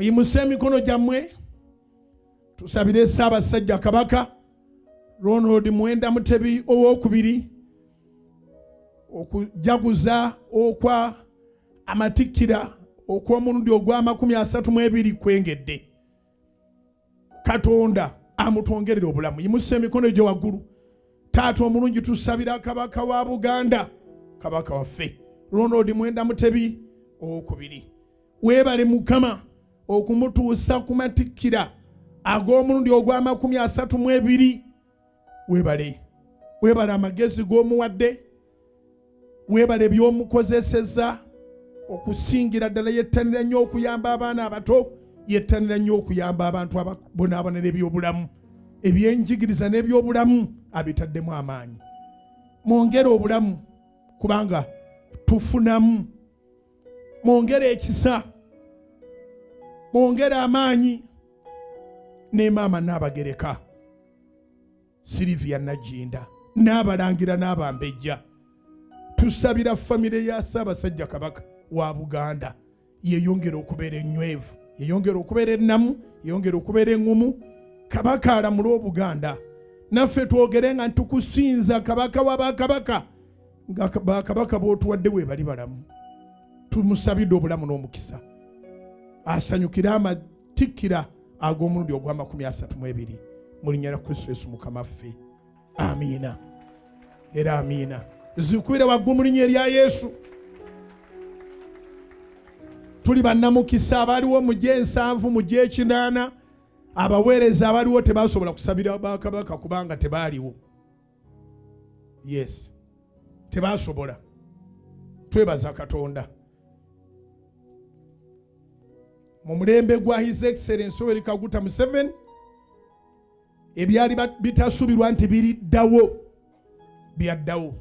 Muyimuse emikono gyammwe tusabire Ssabasajja Kabaka Ronald Mwenda Mutebi owokubiri okujaguza okwa amatikkira okw'omulundi ogwa32 kwengedde. Katonda amutwongerera obulamu. Yimusa emikono gyo waggulu. Taata omulungi tusabira Kabaka wa Buganda, Kabaka waffe Ronald Mwenda Mutebi owokubiri. Weebale Mukama okumutuusa ku matikkira ag'omulundi ogwa32. Weebale amagezi g'omuwadde. Weebale by'omukozesezza okusingira ddala. Yettanira nnyo okuyamba abaana abato, yettanira nnyo okuyamba abantu abonaabonera ebyobulamu, ebyenjigiriza n'ebyobulamu abitaddemu amaanyi. Mwongere obulamu kubanga tufunamu, mwongere ekisa, mwongere amaanyi. Ne maama Naabagereka Silivia Najinda n'abalangira n'abambejja tusabira famire ya Ssabasajja Kabaka wa Buganda yeyongera okubeera ennywevu, yeyongera okubeera ennamu, yeyongera okubeera engumu. Kabaka alamula Obuganda, naffe twogere nga ntukusinza Kabaka wa bakabaka, nga bakabaka b'otuwadde we bali balamu. Tumusabidde obulamu n'omukisa, asanyukire amatikkira ag'omulundi ogwa32 mu linnya lya Kristo Yesu Mukama waffe. Amiina era amiina. Zikubire waggulu mu linnya erya Yesu. Tuli bannamukisa abaliwo mu G7 mu G8, abaweereza abaliwo tebasobola kusabira bakabaka kubanga tebaaliwo. Yes, tebasobola. Twebaza Katonda. Mu mulembe gwa His Excellency Yoweri Kaguta Museveni ebyali bitasubirwa nti biriddawo byaddawo.